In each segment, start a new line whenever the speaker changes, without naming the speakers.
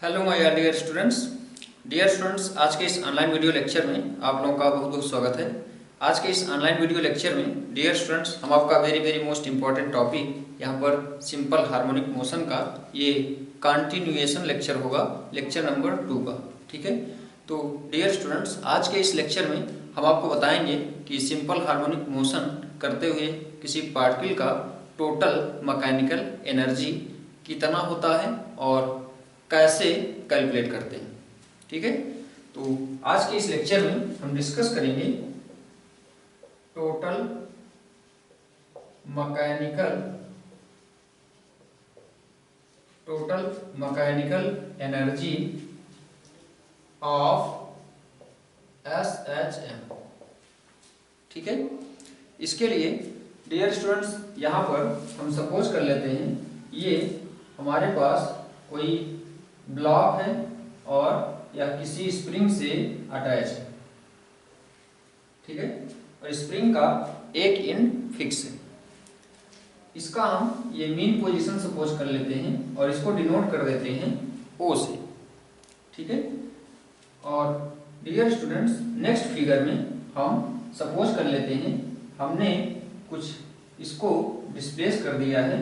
Hello my dear students, आज के इस ऑनलाइन वीडियो लेक्चर में आप लोगों का बहुत बहुत स्वागत है। आज के इस ऑनलाइन वीडियो लेक्चर में डियर स्टूडेंट्स हम आपका वेरी मोस्ट इम्पॉर्टेंट टॉपिक यहाँ पर सिंपल हार्मोनिक मोशन का ये कंटिन्यूएशन लेक्चर होगा, लेक्चर नंबर 2 का। ठीक है, तो डियर स्टूडेंट्स आज के इस लेक्चर में हम आपको बताएंगे कि सिंपल हार्मोनिक मोशन करते हुए किसी पार्टिकल का टोटल मैकेनिकल एनर्जी कितना होता है और कैसे कैलकुलेट करते हैं। ठीक है, तो आज के इस लेक्चर में हम डिस्कस करेंगे total mechanical energy of SHM। ठीक है, इसके लिए डियर स्टूडेंट्स यहाँ पर हम सपोज कर लेते हैं ये हमारे पास कोई ब्लॉक है और या किसी स्प्रिंग से अटैच है। ठीक है, और स्प्रिंग का एक एंड फिक्स है। इसका हम ये मीन पोजीशन सपोज कर लेते हैं और इसको डिनोट कर देते हैं O से। ठीक है, और डियर स्टूडेंट्स नेक्स्ट फिगर में हम सपोज कर लेते हैं हमने कुछ इसको डिस्प्लेस कर दिया है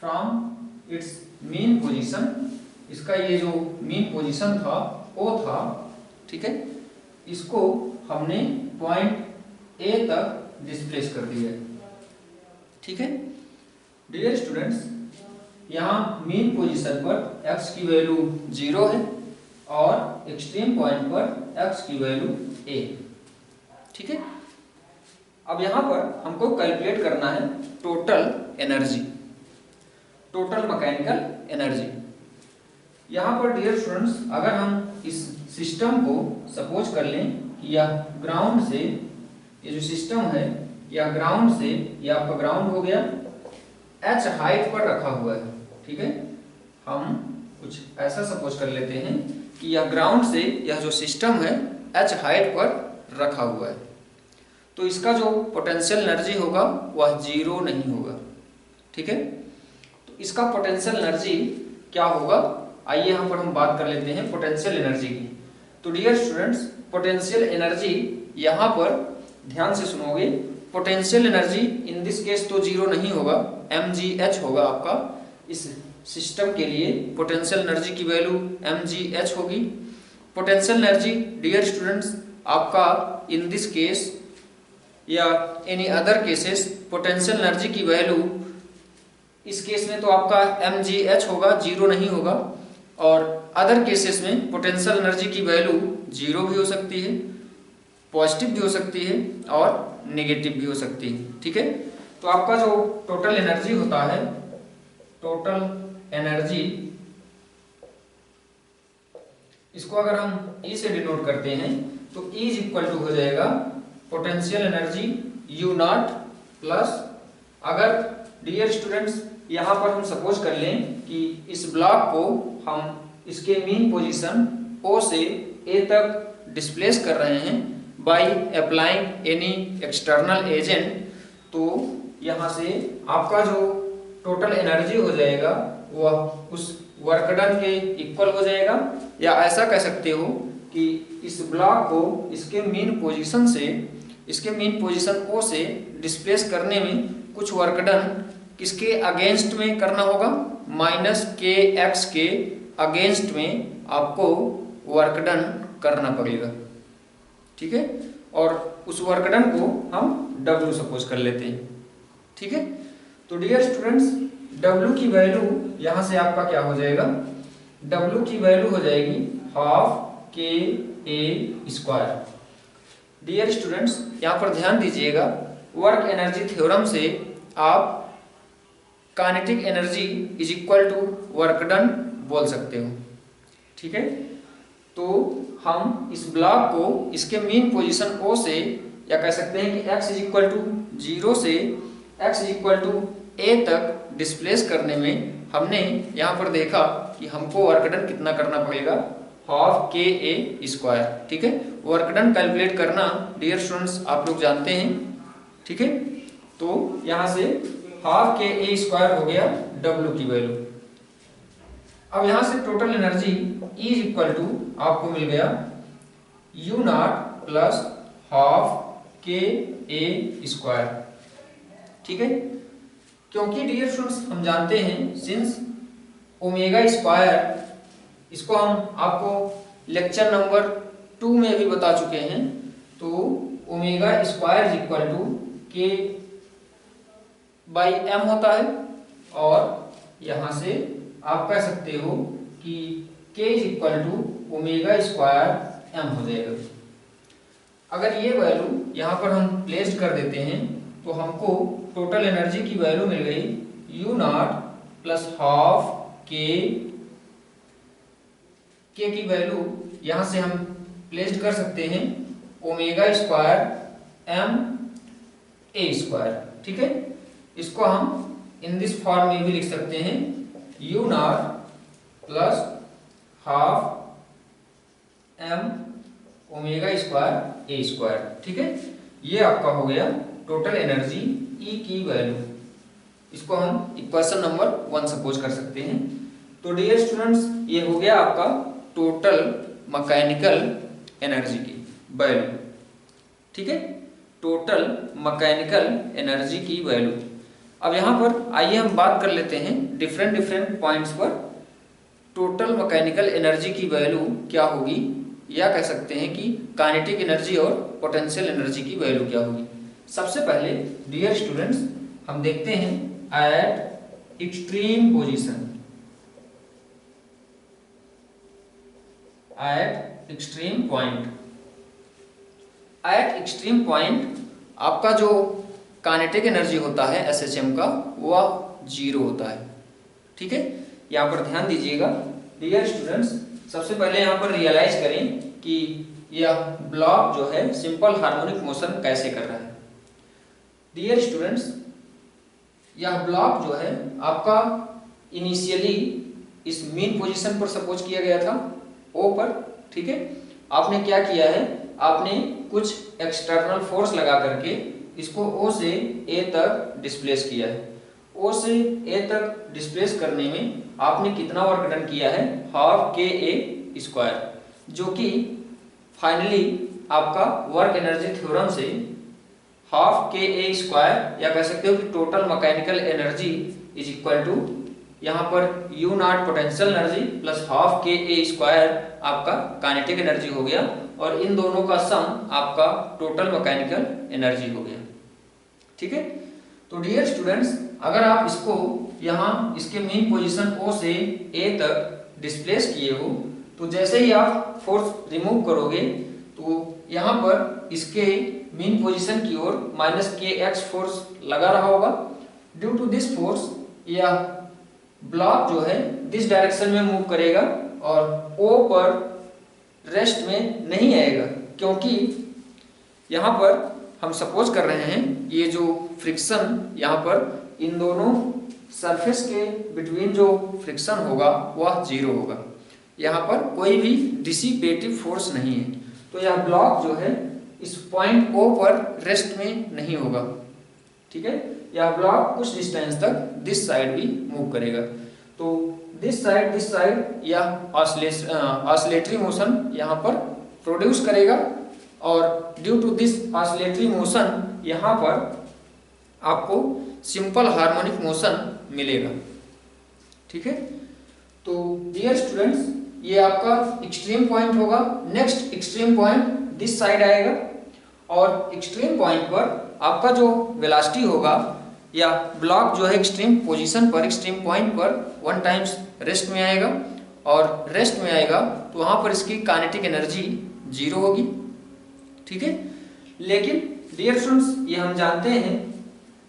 फ्रॉम इट्स मीन पोजीशन। इसका ये जो मीन पोजीशन था O था। ठीक है, इसको हमने पॉइंट A तक डिस्प्लेस कर दिया है। ठीक है, डियर स्टूडेंट्स यहाँ मीन पोजीशन पर x की वैल्यू 0 है और एक्सट्रीम पॉइंट पर x की वैल्यू A। ठीक है, अब यहाँ पर हमको कैलकुलेट करना है total energy, total mechanical energy. यहाँ पर डियर स्टूडेंट्स अगर हम इस सिस्टम को सपोज कर लें कि यह ग्राउंड से, ये जो सिस्टम है या ग्राउंड से, यह आपका ग्राउंड हो गया, h हाइट पर रखा हुआ है। ठीक है, हम कुछ ऐसा सपोज कर लेते हैं कि यह ग्राउंड से यह जो सिस्टम है h हाइट पर रखा हुआ है, तो इसका जो पोटेंशियल एनर्जी होगा वह 0 नहीं होगा। ठीक है, तो इसका पोटेंशियल एनर्जी क्या होगा, आइए यहाँ पर हम बात कर लेते हैं पोटेंशियल एनर्जी की। तो डियर स्टूडेंट्स पोटेंशियल एनर्जी यहाँ पर ध्यान से सुनोगे, potential energy in this case तो 0 नहीं होगा, mgh होगा आपका। इस सिस्टम के लिए पोटेंशियल एनर्जी की वैल्यू mgh होगी। पोटेंशियल एनर्जी डियर स्टूडेंट्स आपका इन दिस केस या any other cases potential energy की वैल्यू इस केस में तो आपका mgh होगा, 0 नहीं होगा, और अदर केसेस में पोटेंशियल एनर्जी की वैल्यू 0 भी हो सकती है, पॉजिटिव भी हो सकती है और नेगेटिव भी हो सकती है। ठीक है, तो आपका जो टोटल एनर्जी होता है, टोटल एनर्जी, इसको अगर हम E से डिनोट करते हैं तो E इज इक्वल टू हो जाएगा पोटेंशियल एनर्जी U0 प्लस, अगर डियर स्टूडेंट्स यहाँ पर हम सपोज कर लें कि इस ब्लॉक को हम इसके मीन पोजीशन O से A तक डिस्प्लेस कर रहे हैं by applying any external agent, तो यहाँ से आपका जो टोटल एनर्जी हो जाएगा वह उस वर्क डन के इक्वल हो जाएगा, या ऐसा कह सकते हो कि इस ब्लॉक को इसके मीन पोजीशन से, इसके मीन पोजीशन O से डिस्प्लेस करने में कुछ वर्क डन किसके अगेंस्ट में करना होगा, -kx के अगेंस्ट में आपको वर्क डन करना पड़ेगा। ठीक है, और उस वर्क डन को हम W सपोज कर लेते हैं। ठीक है, तो डियर स्टूडेंट्स W की वैल्यू यहाँ से आपका क्या हो जाएगा, W की वैल्यू हो जाएगी ½ KA²। डियर स्टूडेंट्स यहाँ पर ध्यान दीजिएगा, वर्क एनर्जी थ्योरम से आप kinetic energy is equal to work done बोल सकते हो। ठीक है, तो हम इस ब्लॉक को इसके मीन पोजीशन O से, या कह सकते हैं कि x इज इक्वल टू 0 से x is equal to A तक डिस्प्लेस करने में हमने यहाँ पर देखा कि हमको वर्क डन कितना करना पड़ेगा, ½ KA²। ठीक है, वर्क डन कैलकुलेट करना डियर स्टूडेंट्स आप लोग जानते हैं। ठीक है, तो यहाँ से ½ KA² हो गया W की वैल्यू। अब यहां से total energy is equal to आपको मिल गया U नॉट प्लस हाफ के ए स्क्वायर। ठीक है, क्योंकि डियर स्टूडेंट्स हम जानते हैं सिंस ओमेगा स्क्वायर, इसको हम आपको लेक्चर नंबर 2 में भी बता चुके हैं, तो omega square is equal to K by M होता है, और यहां से आप कह सकते हो कि K is equal to omega square M हो जाएगा। अगर ये वैल्यू यहाँ पर हम प्लेस कर देते हैं तो हमको टोटल एनर्जी की वैल्यू मिल गई यू नॉट प्लस हाफ के की वैल्यू यहाँ से हम प्लेस कर सकते हैं omega square M A square. ठीक है, इसको हम इन दिस फॉर्म में भी लिख सकते हैं U not plus half M omega square A square. ठीक है, ये आपका हो गया टोटल एनर्जी ई की वैल्यू। इसको हम इक्वेशन नंबर 1 सपोज कर सकते हैं। तो डियर स्टूडेंट्स, ये हो गया आपका टोटल मैकेनिकल एनर्जी की वैल्यू। ठीक है, टोटल मैकेनिकल एनर्जी की वैल्यू। अब यहाँ पर आइए हम बात कर लेते हैं डिफरेंट पॉइंट्स पर टोटल मैकेनिकल एनर्जी की वैल्यू क्या होगी, या कह सकते हैं कि काइनेटिक एनर्जी और पोटेंशियल एनर्जी की वैल्यू क्या होगी। सबसे पहले डियर स्टूडेंट्स हम देखते हैं eight extreme position. Eight extreme point, at extreme point आपका जो काइनेटिक एनर्जी होता है एसएचएम का, वह 0 होता है। ठीक है, यहाँ पर ध्यान दीजिएगा डियर स्टूडेंट्स। सबसे पहले यहाँ पर रियलाइज करें कि यह ब्लॉक जो है सिंपल हार्मोनिक मोशन कैसे कर रहा है। डियर स्टूडेंट्स, यह ब्लॉक जो है आपका इनिशियली इस मीन पोजीशन पर सपोज किया गया था ओ पर। ठीक है, आपने क्या किया है, आपने कुछ एक्सटर्नल फोर्स लगा करके इसको ओ से ए तक डिस्प्लेस किया है। ओ से ए तक डिस्प्लेस करने में आपने कितना वर्क डन किया है, हाफ के ए स्क्वायर, जो कि फाइनली आपका वर्क एनर्जी थ्योरम से हाफ के ए स्क्वायर, या कह सकते हो कि total mechanical energy is equal to यहाँ पर U nought potential energy plus half के ए स्क्वायर आपका काइनेटिक एनर्जी हो गया, और इन दोनों का सम आपका टोटल मैकेनिकल एनर्जी हो गया। ठीक है, तो डियर स्टूडेंट्स, अगर आप इसको यहाँ इसके मेन पोजीशन ओ से ए तक डिस्प्लेस किए हो, तो जैसे ही आप फोर्स रिमूव करोगे तो यहाँ पर इसके मेन पोजीशन की ओर माइनस के एक्स फोर्स लगा रहा होगा। ड्यू टू दिस फोर्स यह ब्लॉक जो है दिस डायरेक्शन में मूव करेगा और ओ पर रेस्ट में नहीं आएगा, क्योंकि यहाँ पर हम सपोज कर रहे हैं ये जो फ्रिक्शन यहाँ पर इन दोनों सरफेस के बिटवीन जो फ्रिक्शन होगा वह 0 होगा। यहाँ पर कोई भी डिसिपेटिव फोर्स नहीं है, तो यह ब्लॉक जो है इस पॉइंट ओ पर रेस्ट में नहीं होगा। ठीक है, यह ब्लॉक कुछ डिस्टेंस तक दिस साइड भी मूव करेगा। तो दिस साइड यह ऑसिलेटरी मोशन यहाँ पर प्रोड्यूस करेगा, और due to this oscillatory motion यहाँ पर आपको सिंपल हार्मोनिक मोशन मिलेगा। ठीक है, तो डियर स्टूडेंट्स, ये आपका एक्सट्रीम पॉइंट होगा। Next extreme point this side आएगा, और एक्सट्रीम पॉइंट पर आपका जो वेलोसिटी होगा, या ब्लॉक जो है एक्सट्रीम पोजीशन पर, एक्सट्रीम पॉइंट पर 1 टाइम्स रेस्ट में आएगा, और रेस्ट में आएगा तो वहाँ पर इसकी काइनेटिक एनर्जी 0 होगी। ठीक है, लेकिन डियर स्टूडेंट्स, ये हम जानते हैं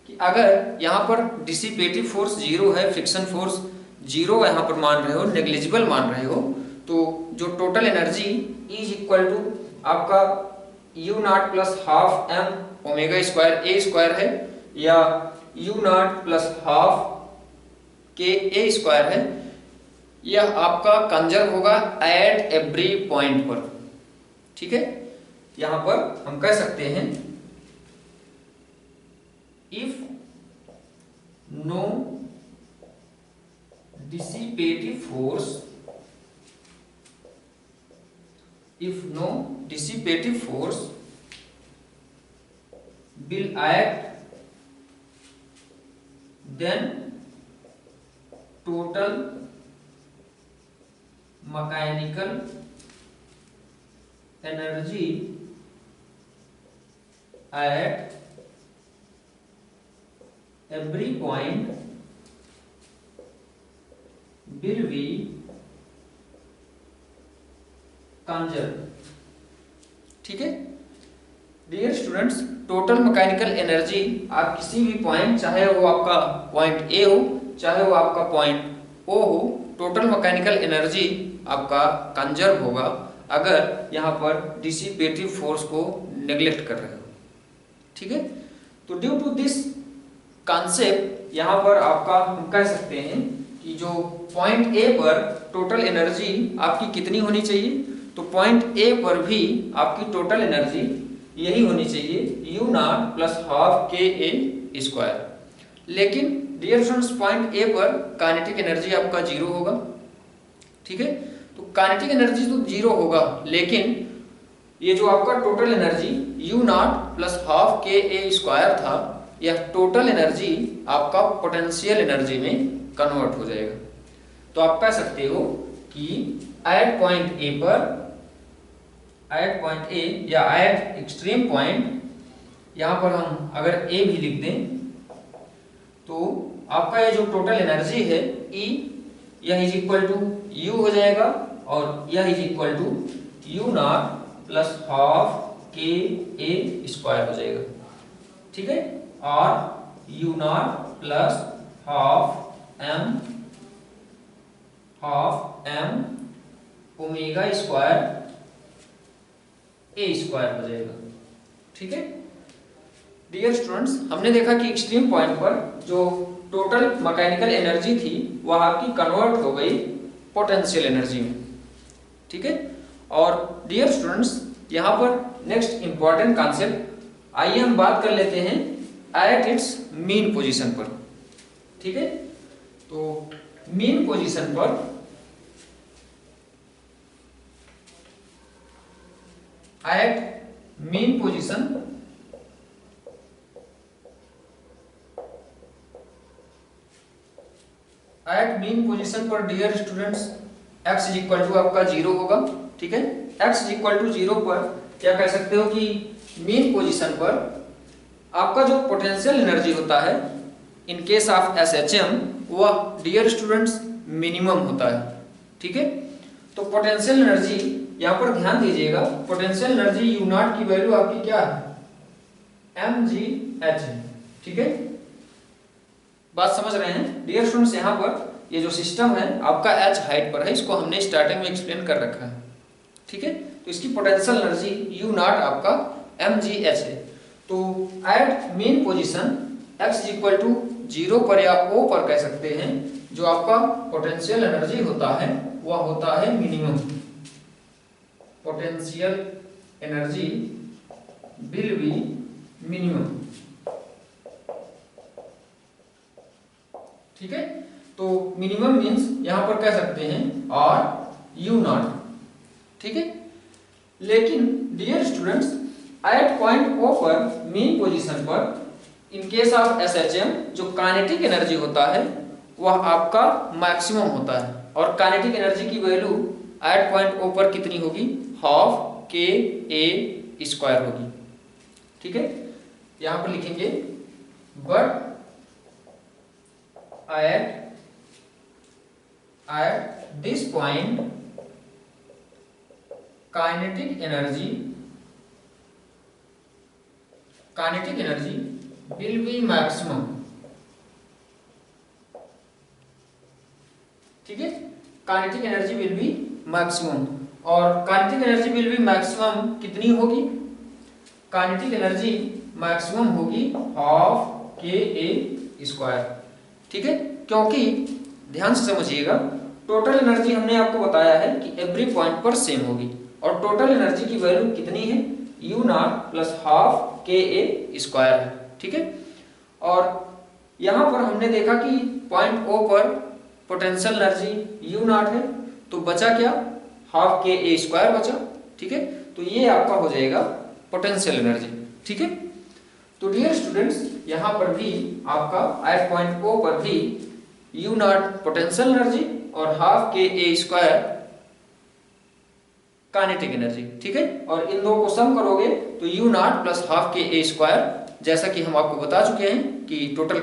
कि अगर यहाँ पर डिसिपेटिव फोर्स 0 है, फ्रिक्शन फोर्स 0 यहाँ पर मान रहे हो, नेग्लिजिबल मान रहे हो, तो जो total energy is equal to आपका u not plus half M omega square A square है, या यू नॉट प्लस हाफ के ए स्क्वायर है, यह आपका कंजर्व होगा एट एवरी पॉइंट पर। ठीक है, यहां पर हम कह सकते हैं if no dissipative force, if no dissipative force will act, then total mechanical energy at every point will be conserved। ठीक है dear students, total mechanical energy आप किसी भी पॉइंट, चाहे वो आपका पॉइंट ए हो चाहे वो आपका पॉइंट ओ हो, टोटल मैकेनिकल एनर्जी आपका कंजर्व होगा अगर यहाँ पर डिसिपेटिव फोर्स को नेग्लेक्ट कर रहे हो। ठीक है, तो ड्यू टू दिस कॉन्सेप्ट यहाँ पर आपका हम कह सकते हैं कि जो पॉइंट ए पर टोटल एनर्जी आपकी कितनी होनी चाहिए, तो पॉइंट ए पर भी आपकी टोटल एनर्जी यही होनी चाहिए U नॉट प्लस हाफ के ए स्क्वायर। लेकिन डियर स्टूडेंट्स, पॉइंट ए पर काइनेटिक एनर्जी आपका जीरो होगा। ठीक है, तो काइनेटिक एनर्जी तो जीरो होगा, लेकिन ये जो आपका total energy U not plus half के ए स्क्वायर था, यह टोटल एनर्जी आपका पोटेंशियल एनर्जी में कन्वर्ट हो जाएगा। तो आप कह सकते हो कि एट पॉइंट ए पर, एट पॉइंट ए या एट एक्सट्रीम पॉइंट, यहां पर हम अगर ए भी लिख दें तो आपका ये जो टोटल एनर्जी है E, यह इज इक्वल टू U हो जाएगा और यह is equal to U not plus half के ए स्क्वायर हो जाएगा। ठीक है, और U not plus half m omega square A square हो जाएगा। ठीक है डियर स्टूडेंट्स, हमने देखा कि एक्सट्रीम पॉइंट पर जो टोटल मैकेनिकल एनर्जी थी वह आपकी कन्वर्ट हो गई पोटेंशियल एनर्जी में। ठीक है, और डियर स्टूडेंट्स, यहाँ पर नेक्स्ट इंपॉर्टेंट कॉन्सेप्ट आइए हम बात कर लेते हैं एट इट्स मीन पोजीशन पर। ठीक है, तो मीन पोजीशन पर एट मीन पोजीशन पर dear students x is equal to आपका जीरो होगा। ठीक है, x is equal to zero पर क्या कह सकते हो कि मीन पोजीशन पर आपका जो पोटेंशियल एनर्जी होता है इन केस ऑफ SHM, वह डियर स्टूडेंट्स मिनिमम होता है। ठीक है, तो पोटेंशियल एनर्जी यहाँ पर ध्यान दीजिएगा, पोटेंशियल एनर्जी U नॉट की वैल्यू आपकी क्या है, mgh है। ठीक है, बात समझ रहे हैं डियर स्टूडेंट्स। यहाँ पर ये जो सिस्टम है आपका h हाइट पर है, इसको हमने स्टार्टिंग में एक्सप्लेन कर रखा है। ठीक है, तो इसकी पोटेंशियल एनर्जी U नॉट आपका mgh है। तो at mean position x is equal to zero पर या O पर कह सकते हैं, जो आपका पोटेंशियल एनर्जी होता है वह होता है minimum. Potential energy will B minimum. ठीक है, तो मिनिमम मीन्स यहां पर कह सकते हैं और U नॉट। ठीक है, लेकिन dear students, at point O पर मीन पोजीशन पर इन केस ऑफ SHM जो काइनेटिक एनर्जी होता है वह आपका मैक्सिमम होता है, और काइनेटिक एनर्जी की वैल्यू एट पॉइंट O पर कितनी होगी, हाफ के ए स्क्वायर होगी। ठीक है, यहां पर लिखेंगे but at this point kinetic energy will be maximum। ठीक है, kinetic energy will be maximum, और kinetic energy will be maximum कितनी होगी, काइनेटिक एनर्जी मैक्सिमम होगी हाफ के ए स्क्वायर। ठीक है, क्योंकि ध्यान से समझिएगा, टोटल एनर्जी हमने आपको बताया है कि एवरी पॉइंट पर सेम होगी, और टोटल एनर्जी की वैल्यू कितनी है, U नॉट प्लस हाफ के ए स्क्वायर है। ठीक है, और यहां पर हमने देखा कि पॉइंट O पर पोटेंशियल एनर्जी यू नॉट है, तो बचा क्या, हाफ के ए स्क्वायर बचा। ठीक है, तो ये आपका हो जाएगा पोटेंशियल एनर्जी। ठीक है, तो डियर स्टूडेंट्स यहाँ पर भी आपका एट पॉइंट ओ पर भी यू नॉट पोटेंशियल एनर्जी और हाफ के ए स्क्वायर काइनेटिक एनर्जी। ठीक है, और इन दो को सम करोगे तो यू नॉट प्लस हाफ के ए स्क्वायर, जैसा कि हम आपको बता चुके हैं कि टोटल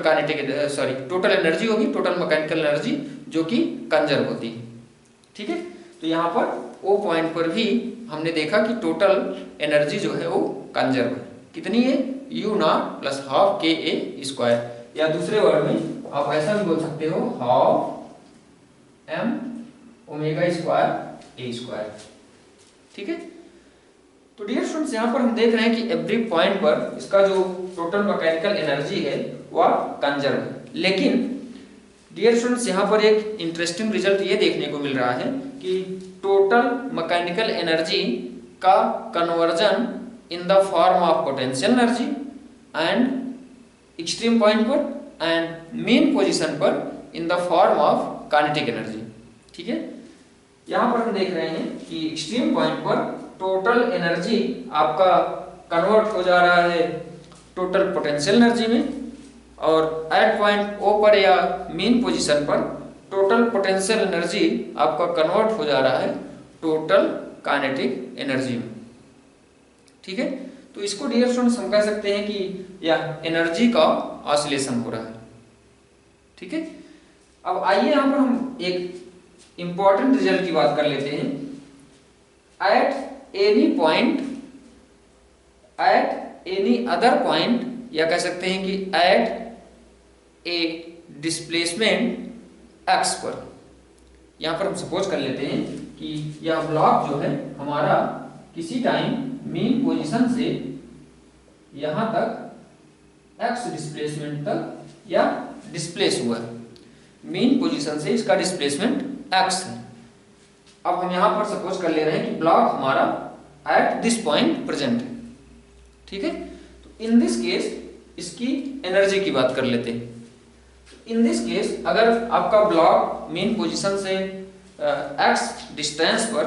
टोटल एनर्जी होगी, टोटल मैकेनिकल एनर्जी, जो कि कंजर्व होती है। ठीक है, तो यहाँ पर ओ पॉइंट पर भी हमने देखा कि टोटल एनर्जी जो है वो कंजर्व है। कितनी है, यू नॉट प्लस हाफ के ए स्क्वायर, या दूसरे वर्ड में आप ऐसा भी बोल सकते हो हाफ एम ओमेगा स्क्वायर ए स्क्वायर। ठीक है, तो डियर स्टूडेंट्स यहाँ पर हम देख रहे हैं कि एवरी पॉइंट पर इसका जो टोटल मैकेनिकल एनर्जी है वह कंजर्व है। लेकिन डियर स्टूडेंट्स यहाँ पर एक इंटरेस्टिंग रिजल्ट ये देखने को मिल रहा है कि टोटल मैकेनिकल एनर्जी का conversion in the form of potential energy and extreme point पर एंड मेन पोजीशन पर in the form of kinetic energy. ठीक है, यहाँ पर हम देख रहे हैं कि एक्सट्रीम पॉइंट पर टोटल एनर्जी आपका कन्वर्ट हो जा रहा है टोटल पोटेंशियल एनर्जी में, और एट पॉइंट ओ पर या मेन पोजीशन पर टोटल पोटेंशियल एनर्जी आपका कन्वर्ट हो जा रहा है टोटल काइनेटिक एनर्जी में। ठीक है, तो इसको डियर स्टूडेंट्स हम कह सकते हैं कि यह एनर्जी का ऑसिलेशन हो रहा है। ठीक है, अब आइए यहाँ पर हम एक इंपॉर्टेंट रिजल्ट की बात कर लेते हैं। At any point, at any other point, या कह सकते हैं कि एट ए डिस्प्लेसमेंट एक्स पर, यहां पर हम सपोज कर लेते हैं कि यह ब्लॉक जो है हमारा किसी टाइम मेन पोजीशन से यहां तक एक्स डिस्प्लेसमेंट तक या डिस्प्लेस हुआ है। मेन पोजीशन से इसका डिस्प्लेसमेंट एक्स है। अब हम यहां पर सपोज कर ले रहे हैं कि ब्लॉक हमारा एट दिस पॉइंट प्रेजेंट है। ठीक है, तो इन दिस केस इसकी एनर्जी की बात कर लेते हैं। इन दिस केस अगर आपका ब्लॉक मेन पोजीशन से एक्स डिस्टेंस पर,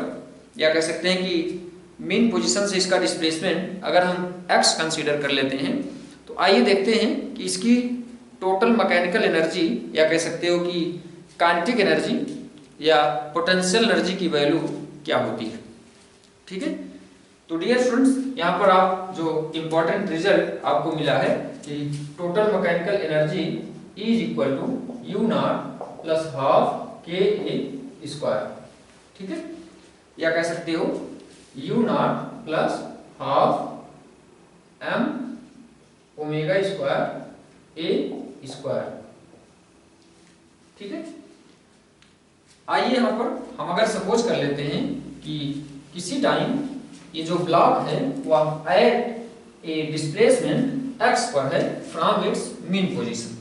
या कह सकते हैं कि मेन पोजीशन से इसका डिस्प्लेसमेंट अगर हम एक्स कंसीडर कर लेते हैं, तो आइए देखते हैं कि इसकी टोटल मैकेनिकल एनर्जी, या कह सकते हो कि काइनेटिक एनर्जी या पोटेंशियल एनर्जी की वैल्यू क्या होती है। ठीक है, तो डियर स्टूडेंट्स यहाँ पर आप जो इम्पोर्टेंट रिजल्ट आपको मिला है कि total mechanical energy is equal to U not plus half के ए स्क्वायर। ठीक है, या कह सकते हो U not plus half M omega square A square. ठीक है, आइए यहाँ पर हम अगर सपोज कर लेते हैं कि किसी टाइम ये जो ब्लॉक है वह एट ए डिस्प्लेसमेंट एक्स पर है फ्रॉम इट्स मेन पोजीशन।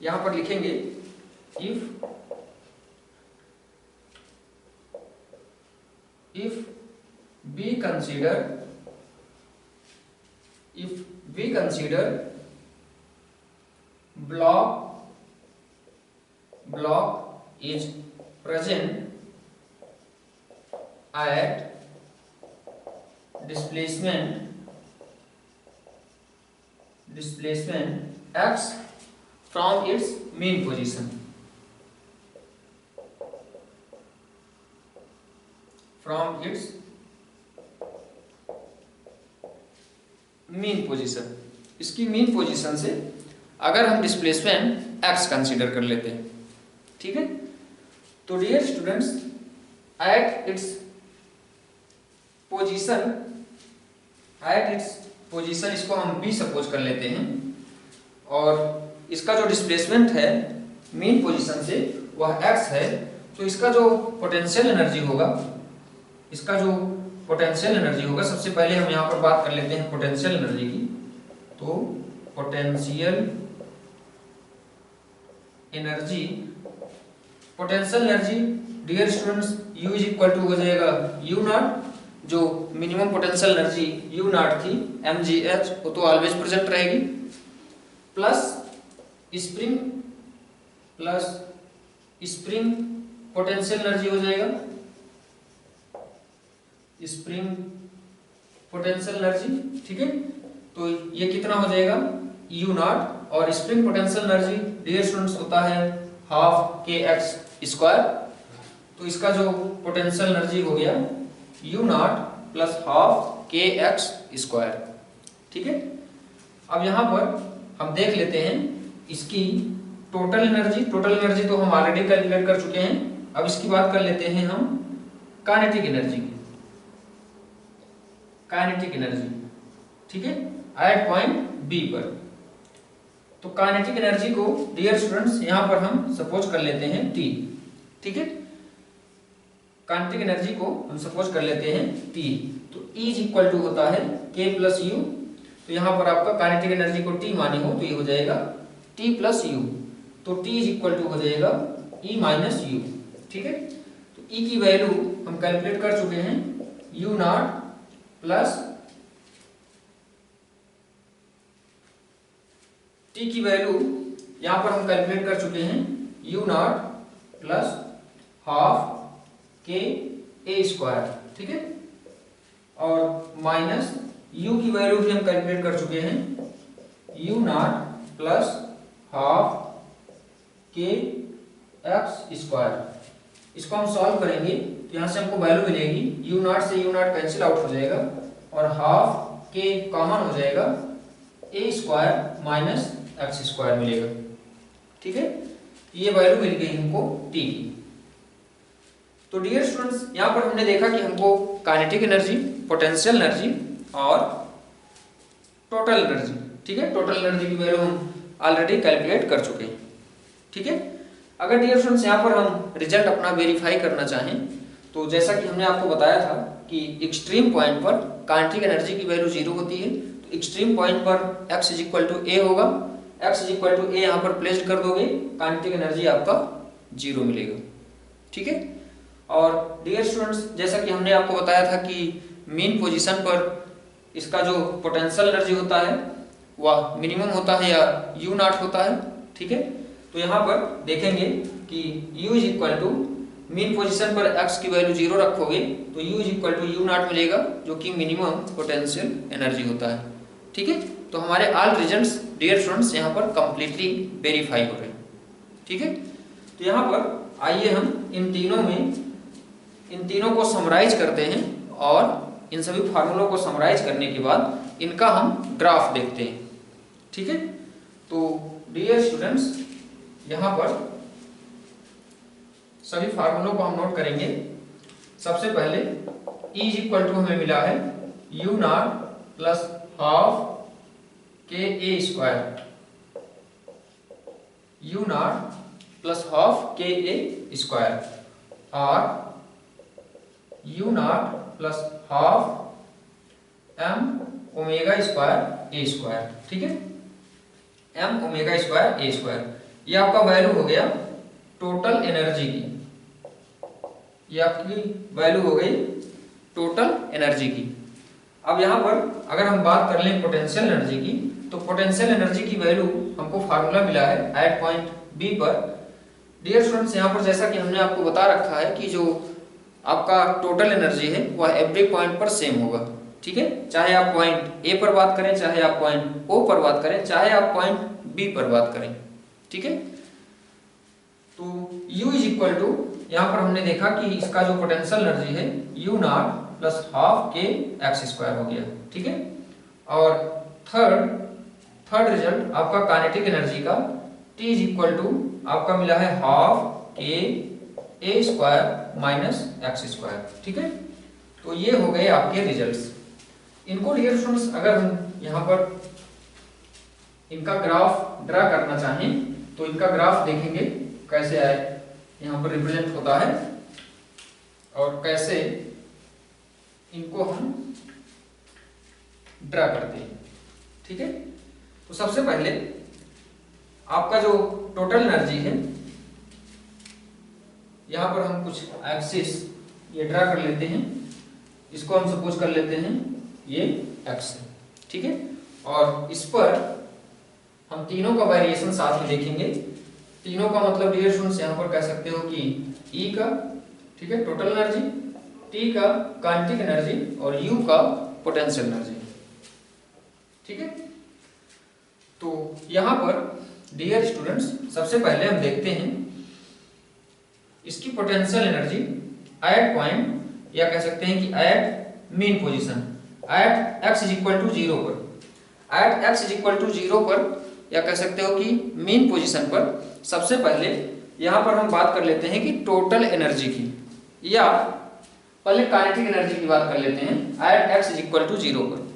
यहां पर लिखेंगे if we consider block is present at displacement x from its mean position, इसकी मीन पोजीशन से अगर हम डिस्प्लेसमेंट x कंसीडर कर लेते हैं। ठीक है, तो dear students at its position इसको हम b सपोज कर लेते हैं, और इसका जो डिस्प्लेसमेंट है मेन पोजीशन से वह x है, तो इसका जो पोटेंशियल एनर्जी होगा, सबसे पहले हम यहाँ पर बात कर लेते हैं पोटेंशियल एनर्जी की। तो potential energy dear students U is equal to हो जाएगा U नॉट जो minimum potential energy U nought थी mgh वो तो ऑलवेज प्रेजेंट रहेगी, प्लस स्प्रिंग पोटेंशियल एनर्जी हो जाएगा, स्प्रिंग पोटेंशियल एनर्जी। ठीक है, तो ये कितना हो जाएगा यू नॉट, और spring potential energy dear students होता है हाफ के एक्स स्क्वायर। तो इसका जो पोटेंशियल एनर्जी हो गया यू नॉट प्लस हाफ के एक्स स्क्वायर। ठीक है, अब यहाँ पर हम देख लेते हैं इसकी टोटल एनर्जी। टोटल एनर्जी तो हम ऑलरेडी कैलकुलेट कर चुके हैं, अब इसकी बात कर लेते हैं हम काइनेटिक एनर्जी की। काइनेटिक एनर्जी, ठीक है, एट पॉइंट बी पर। तो काइनेटिक एनर्जी को डियर स्टूडेंट्स यहाँ पर हम सपोज कर लेते हैं टी। ठीक है, काइनेटिक एनर्जी को हम सपोज कर लेते हैं टी। तो E इज इक्वल टू होता है K प्लस यू। तो यहाँ पर आपका काइनेटिक एनर्जी को T मानी हो तो ये हो जाएगा T प्लस यू। तो T इज इक्वल टू हो जाएगा E माइनस यू। ठीक है, तो E की वैल्यू हम कैलकुलेट कर चुके हैं यू नॉट प्लस T की वैल्यू यहाँ पर हम कैलकुलेट कर चुके हैं यू नॉट प्लस हाफ के ए स्क्वायर। ठीक है, और माइनस u की वैल्यू भी हम कैलकुलेट कर चुके हैं यू नॉट प्लस हाफ के एक्स स्क्वायर। इसको हम सॉल्व करेंगे तो यहाँ से हमको वैल्यू मिलेगी यू नॉट से यू नॉट कैंसिल आउट हो जाएगा और हाफ के कॉमन हो जाएगा, ए स्क्वायर माइनस एक्स स्क्वायर मिलेगा। ठीक है, ये वैल्यू मिल गई हमको टी की। तो डियर स्टूडेंट्स यहाँ पर हमने देखा कि हमको काइनेटिक एनर्जी, पोटेंशियल एनर्जी और टोटल एनर्जी, ठीक है, टोटल एनर्जी की वैल्यू हम ऑलरेडी कैलकुलेट कर चुके हैं। ठीक है, अगर डियर स्टूडेंट्स यहाँ पर हम रिजल्ट अपना वेरीफाई करना चाहें तो जैसा कि हमने आपको बताया था कि एक्सट्रीम पॉइंट पर काइनेटिक एनर्जी की वैल्यू 0 होती है। तो एक्सट्रीम पॉइंट पर x इज इक्वल टू ए होगा, x इज इक्वल टू ए यहाँ पर प्लेस कर दोगे, काइनेटिक एनर्जी आपका 0 मिलेगा। ठीक है, और डियर स्टूडेंट्स जैसा कि हमने आपको बताया था कि मेन पोजीशन पर इसका जो पोटेंशियल एनर्जी होता है वह मिनिमम होता है या यू नॉट होता है। ठीक है, तो यहाँ पर देखेंगे कि u is equal to mean position पर x की वैल्यू 0 रखोगे तो u is equal to U nought मिलेगा जो कि मिनिमम पोटेंशियल एनर्जी होता है। ठीक है, तो हमारे ऑल रिजल्ट्स डियर स्टूडेंट्स यहाँ पर कंप्लीटली वेरीफाई हो रहे हैं। ठीक है, तो यहाँ पर आइए हम इन तीनों को समराइज करते हैं और इन सभी फार्मूलों को समराइज करने के बाद इनका हम ग्राफ देखते हैं। ठीक है, तो डियर स्टूडेंट्स यहाँ पर सभी फार्मूलों को हम नोट करेंगे। सबसे पहले E इज इक्वल टू हमें मिला है यू नॉट प्लस हाफ के ए square, u not plus half के ए स्क्वायर, और u not plus half M omega square A square. ठीक है, एम ओमेगा स्क्वायर ए स्क्वायर, ये आपका वैल्यू हो गया टोटल एनर्जी की, ये आपकी वैल्यू हो गई टोटल एनर्जी की। अब यहाँ पर अगर हम बात कर लें पोटेंशियल एनर्जी की, तो पोटेंशियल एनर्जी की वैल्यू हमको फार्मूला मिला है एट पॉइंट बी पर। डियर स्टूडेंट्स यहाँ पर जैसा कि हमने आपको बता रखा है कि जो आपका टोटल एनर्जी है वह एवरी पॉइंट पर सेम होगा। ठीक है, चाहे आप पॉइंट ए पर बात करें, चाहे आप पॉइंट ओ पर बात करें, चाहे आप पॉइंट बी पर बात करें। ठीक है, तो U इज इक्वल टू यहाँ पर हमने देखा कि इसका जो पोटेंशियल एनर्जी है यू नॉट प्लस हाफ के एक्स स्क्वायर हो गया। ठीक है, और थर्ड रिजल्ट आपका काइनेटिक एनर्जी का T इज इक्वल टू आपका मिला है हाफ के ए स्क्वायर माइनस एक्स स्क्वायर। ठीक है, तो ये हो गए आपके रिजल्ट्स। इनको डियर स्टूडेंट्स अगर हम यहाँ पर इनका ग्राफ ड्रा करना चाहें तो इनका ग्राफ देखेंगे कैसे आए यहाँ पर रिप्रेजेंट होता है और कैसे इनको हम ड्रा करते हैं। ठीक है, तो सबसे पहले आपका जो टोटल एनर्जी है यहाँ पर हम कुछ एक्सिस ये ड्रा कर लेते हैं। इसको हम सपोज कर लेते हैं ये x है, ठीक है। और इस पर हम तीनों का वेरिएशन साथ में देखेंगे। तीनों का मतलब डियर स्टूडेंट्स यहाँ पर कह सकते हो कि E का, ठीक है, टोटल एनर्जी, T का काइनेटिक एनर्जी और U का पोटेंशियल एनर्जी, ठीक है। तो यहाँ पर डियर स्टूडेंट्स सबसे पहले हम देखते हैं इसकी पोटेंशियल एनर्जी एट पॉइंट, या कह सकते हैं कि at mean position, at x is equal to 0 पर, at x is equal to 0 पर, या कह सकते हो कि मीन पोजीशन पर। सबसे पहले यहाँ पर हम बात कर लेते हैं कि टोटल एनर्जी की, या पहले काइनेटिक एनर्जी की बात कर लेते हैं at x is equal to 0 पर,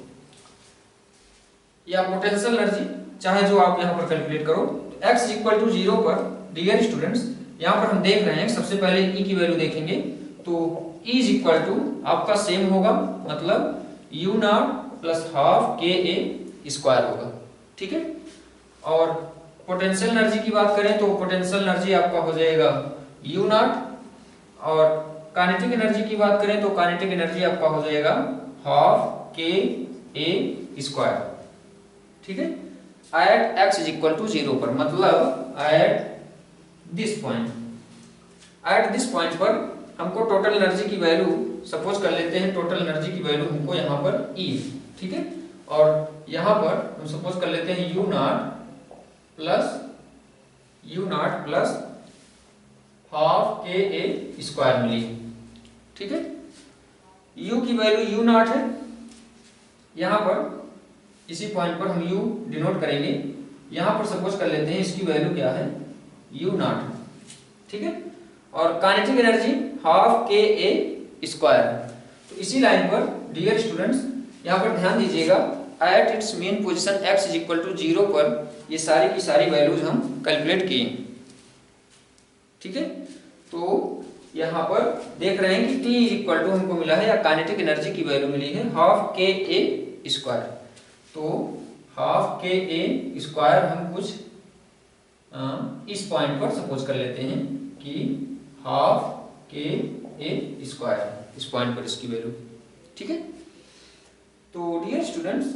या पोटेंशियल एनर्जी चाहे जो आप यहाँ पर कैलकुलेट करो। x इज इक्वल टू 0 पर डियर स्टूडेंट्स यहाँ पर हम देख रहे हैं, सबसे पहले E की वैल्यू देखेंगे तो E इज इक्वल टू आपका सेम होगा, मतलब u नॉट प्लस हाफ के ए स्क्वायर होगा, ठीक है। और पोटेंशियल एनर्जी की बात करें तो पोटेंशियल एनर्जी आपका हो जाएगा u नॉट, और काइनेटिक एनर्जी की बात करें तो काइनेटिक एनर्जी आपका हो जाएगा हाफ के ए स्क्वायर, ठीक है। At x is equal to 0 पर, मतलब at this point, at this point पर हमको टोटल एनर्जी की वैल्यू सपोज कर लेते हैं, टोटल एनर्जी की वैल्यू हमको यहाँ पर E, ठीक है। और यहाँ पर हम सपोज कर लेते हैं u नॉट प्लस हाफ के ए स्क्वायर मिली, ठीक है। u की वैल्यू u नॉट है, यहाँ पर इसी पॉइंट पर हम u डिनोट करेंगे। यहाँ पर सपोज कर लेते हैं इसकी वैल्यू क्या है, u नॉट, ठीक है। और काइनेटिक एनर्जी हाफ के ए स्क्वायर है। तो इसी लाइन पर डियर स्टूडेंट्स यहाँ पर ध्यान दीजिएगा, at its mean position x is equal to 0 पर ये सारी की सारी वैल्यूज हम कैलकुलेट किए, ठीक है। तो यहाँ पर देख रहे हैं कि t इज इक्वल टू हमको मिला है, या काइनेटिक एनर्जी की वैल्यू मिली है हाफ के ए स्क्वायर। तो हाफ के ए स्क्वायर हम कुछ इस पॉइंट पर सपोज कर लेते हैं कि हाफ के ए स्क्वायर, इस पॉइंट पर इसकी वैल्यू, ठीक है। तो dear students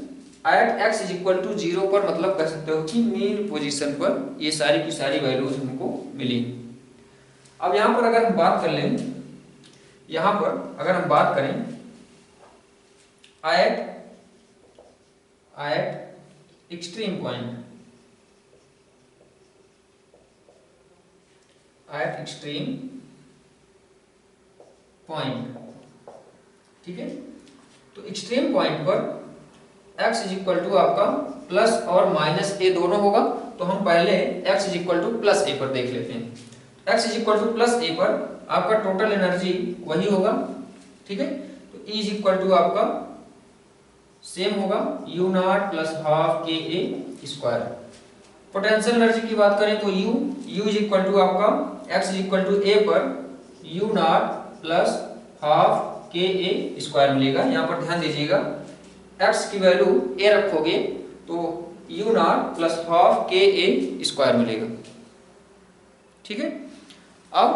at x is equal to 0 पर मतलब कह सकते हो कि मेन पोजीशन पर ये सारी की सारी वैल्यूज हमको मिली। अब यहाँ पर अगर हम बात कर लें, यहाँ पर अगर हम बात करें at extreme point, at extreme point, ठीक है। तो एक्सट्रीम पॉइंट पर x इज इक्वल टू आपका प्लस और माइनस ए दोनों होगा। तो हम पहले x is equal to plus a पर देख लेते हैं। x is equal to plus a पर आपका टोटल एनर्जी वही होगा, ठीक है। तो E इज इक्वल टू आपका सेम होगा u नॉट प्लस हाफ के ए स्क्वायर। पोटेंशियल एनर्जी की बात करें तो u इज इक्वल टू आपका x is equal to a पर u नॉट प्लस हाफ के ए स्क्वायर मिलेगा। यहाँ पर ध्यान दीजिएगा x की वैल्यू a रखोगे तो u नॉट प्लस हाफ के ए स्क्वायर मिलेगा, ठीक है। अब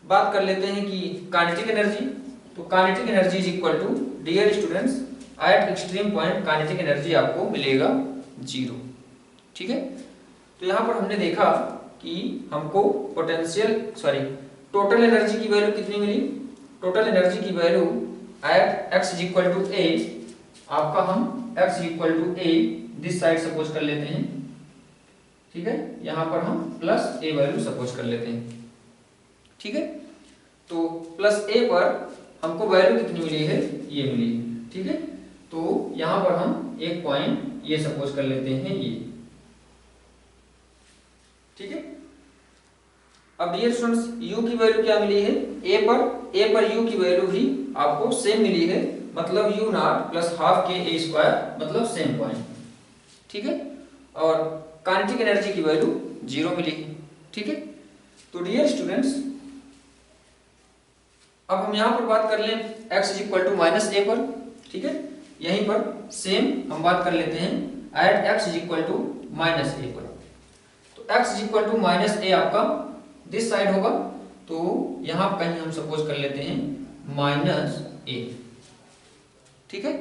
बात कर लेते हैं कि काइनेटिक एनर्जी। तो kinetic energy is equal to dear students at extreme point kinetic energy आपको मिलेगा 0, ठीक है। तो यहाँ पर हमने देखा कि हमको टोटल एनर्जी की वैल्यू कितनी मिली। टोटल एनर्जी की value at x is equal to a, आपका हम x is equal to a this side suppose कर लेते हैं, ठीक है। यहाँ पर हम प्लस a वैल्यू सपोज कर लेते हैं, ठीक है। तो प्लस a पर हमको वैल्यू कितनी मिली है, ये मिली है, ठीक है। तो यहाँ पर हम एक पॉइंट ये सपोज कर लेते हैं ये, ठीक है। अब डियर स्टूडेंट्स u की वैल्यू क्या मिली है, a पर u की वैल्यू भी आपको सेम मिली है, मतलब u नॉट प्लस हाफ के ए स्क्वायर, मतलब सेम पॉइंट, ठीक है। और काइनेटिक एनर्जी की वैल्यू 0 मिली है, ठीक है। तो डियर स्टूडेंट्स अब हम यहाँ पर बात कर लें x is equal to minus a पर, ठीक है। यहीं पर सेम हम बात कर लेते हैं at x is equal to minus a पर। तो x is equal to minus a आपका दिस साइड होगा। तो यहाँ कहीं हम सपोज कर लेते हैं माइनस ए। ठीक है,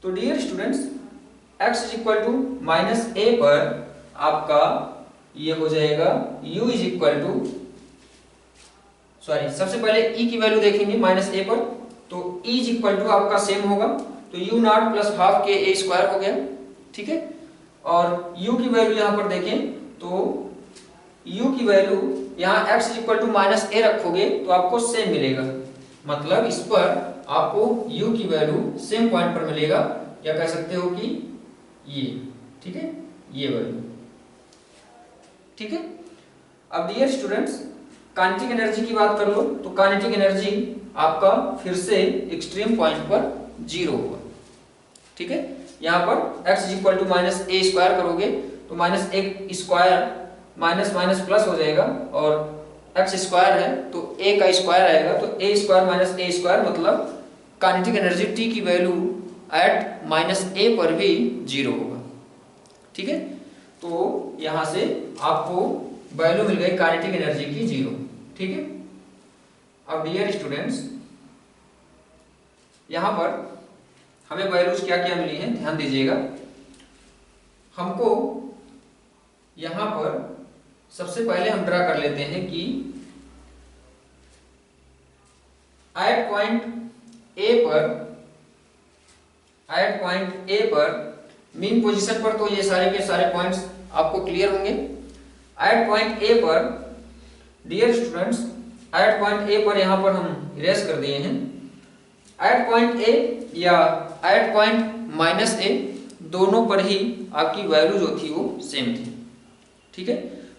तो dear students x is equal to minus a पर आपका ये हो जाएगा u is equal to, sorry सबसे पहले e की वैल्यू देखेंगे माइनस ए पर, तो e इज इक्वल टू आपका सेम होगा, तो u नॉट प्लस हाफ के ए स्क्वायर हो गया। ठीक है, और u की वैल्यू यहाँ पर देखें तो u की वैल्यू यहाँ x is equal to minus a रखोगे तो आपको सेम मिलेगा, मतलब इस पर आपको u की वैल्यू सेम पॉइंट पर मिलेगा, या कह सकते हो कि ये, ठीक है, ये वैल्यू। ठीक है, अब डियर स्टूडेंट्स काइनेटिक एनर्जी की बात कर लो, तो काइनेटिक एनर्जी आपका फिर से एक्सट्रीम पॉइंट पर 0 होगा। ठीक है, यहाँ पर x is equal to minus a square करोगे तो minus a square minus minus plus हो जाएगा, और x स्क्वायर है तो a का स्क्वायर आएगा, तो a square minus a square, मतलब काइनेटिक एनर्जी t की वैल्यू एट माइनस ए पर भी 0 होगा। ठीक है, तो यहाँ से आपको वैल्यू मिल गई काइनेटिक एनर्जी की 0। ठीक है, अब डियर स्टूडेंट्स यहाँ पर हमें वैल्यूज क्या क्या मिली हैं ध्यान दीजिएगा। हमको यहाँ पर सबसे पहले हम ड्रा कर लेते हैं कि एट पॉइंट ए पर मीन पोजीशन पर, तो ये सारे के सारे पॉइंट्स आपको क्लियर होंगे। एट पॉइंट ए पर dear students, at point a पर यहाँ पर हम इरेज कर दिए हैं। एट पॉइंट ए या एट पॉइंट माइनस ए दोनों पर ही आपकी वैल्यू जो थी वो सेम थी। ठीक है,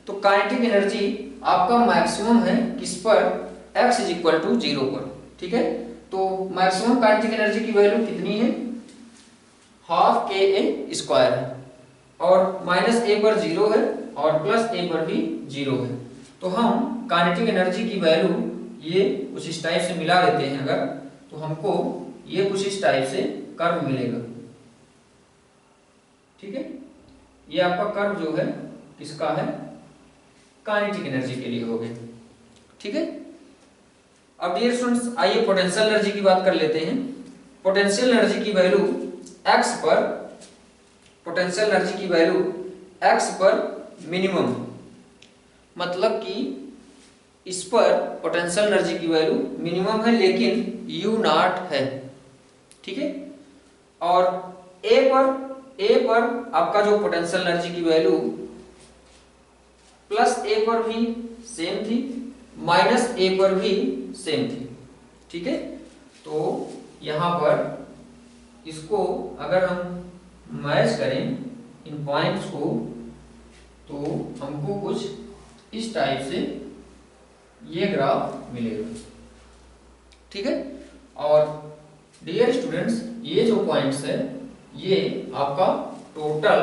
तो काइनेटिक एनर्जी आपका मैक्सिमम है किस पर, x इज इक्वल टू 0 पर। ठीक है, तो मैक्सिमम काइनेटिक एनर्जी की वैल्यू कितनी है, हाफ के ए स्क्वायर है, और माइनस ए पर 0 है और प्लस ए पर भी 0 है, तो हम काइनेटिक एनर्जी की वैल्यू ये कुछ इस टाइप से मिला देते हैं अगर, तो हमको ये कुछ इस टाइप से कर्व मिलेगा। ठीक है, ये आपका कर्व जो है किसका है, काइनेटिक एनर्जी के लिए हो गया। ठीक है, अब डियर स्टूडेंट्स आइए पोटेंशियल एनर्जी की बात कर लेते हैं। पोटेंशियल एनर्जी की वैल्यू x पर, पोटेंशियल एनर्जी की वैल्यू x पर मिनिमम, मतलब कि इस पर पोटेंशियल एनर्जी की वैल्यू मिनिमम है लेकिन u नॉट है। ठीक है, और a पर आपका जो पोटेंशियल एनर्जी की वैल्यू प्लस a पर भी सेम थी, माइनस a पर भी सेम थी। ठीक है, तो यहाँ पर इसको अगर हम मैच करें इन पॉइंट्स को, तो हमको कुछ इस टाइप से ये ग्राफ मिलेगा। ठीक है, और डियर स्टूडेंट्स ये जो पॉइंट्स है ये आपका टोटल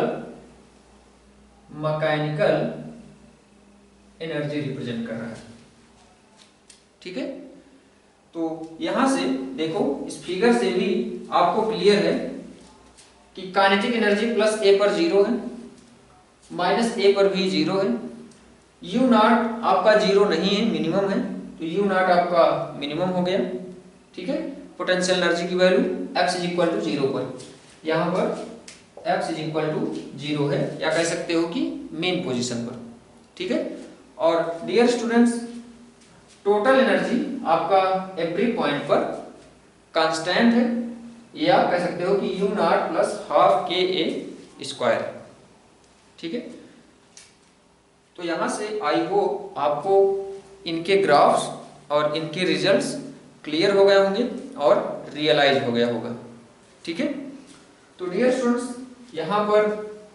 मैकेनिकल एनर्जी रिप्रेजेंट कर रहा है। ठीक है, तो यहां से देखो इस फिगर से भी आपको क्लियर है कि काइनेटिक एनर्जी प्लस ए पर 0 है, माइनस ए पर भी 0 है, यू नॉट आपका 0 नहीं है, मिनिमम है, तो यू नॉट आपका मिनिमम हो गया। ठीक है, पोटेंशियल एनर्जी की value x is equal to 0 पर, यहाँ पर x इज इक्वल टू 0 है, या कह सकते हो कि मेन पोजीशन पर। ठीक है, और डियर स्टूडेंट्स टोटल एनर्जी आपका एवरी पॉइंट पर कांस्टेंट है, या कह सकते हो कि यू नॉट प्लस हाफ के ए स्क्वायर। ठीक है, तो यहां से आई होप आपको इनके ग्राफ्स और इनके रिजल्ट्स क्लियर हो गए होंगे और रियलाइज हो गया होगा। ठीक है, तो डियर स्टूडेंट्स यहाँ पर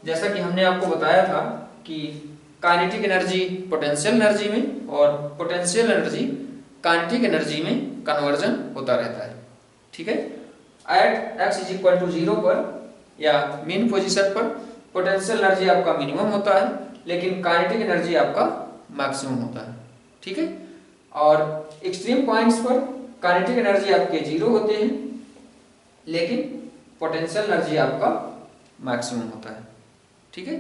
जैसा कि हमने आपको बताया था कि काइनेटिक एनर्जी पोटेंशियल एनर्जी में और पोटेंशियल एनर्जी काइनेटिक एनर्जी में कन्वर्जन होता रहता है। ठीक है, at x is equal to 0 पर या मीन पोजीशन पर पोटेंशियल एनर्जी आपका मिनिमम होता है लेकिन काइनेटिक एनर्जी आपका मैक्सिमम होता है। ठीक है, और एक्सट्रीम पॉइंट्स पर काइनेटिक एनर्जी आपके 0 होते हैं लेकिन पोटेंशियल एनर्जी आपका मैक्सिमम होता है। ठीक है,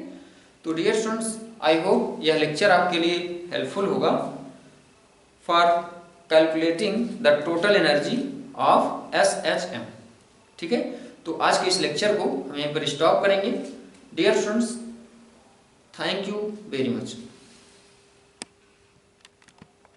तो डियर स्टूडेंट्स आई होप यह लेक्चर आपके लिए हेल्पफुल होगा for calculating the total energy of SHM। ठीक है, तो आज के इस लेक्चर को हम यहीं पर स्टॉप करेंगे। Dear students, thank you very much.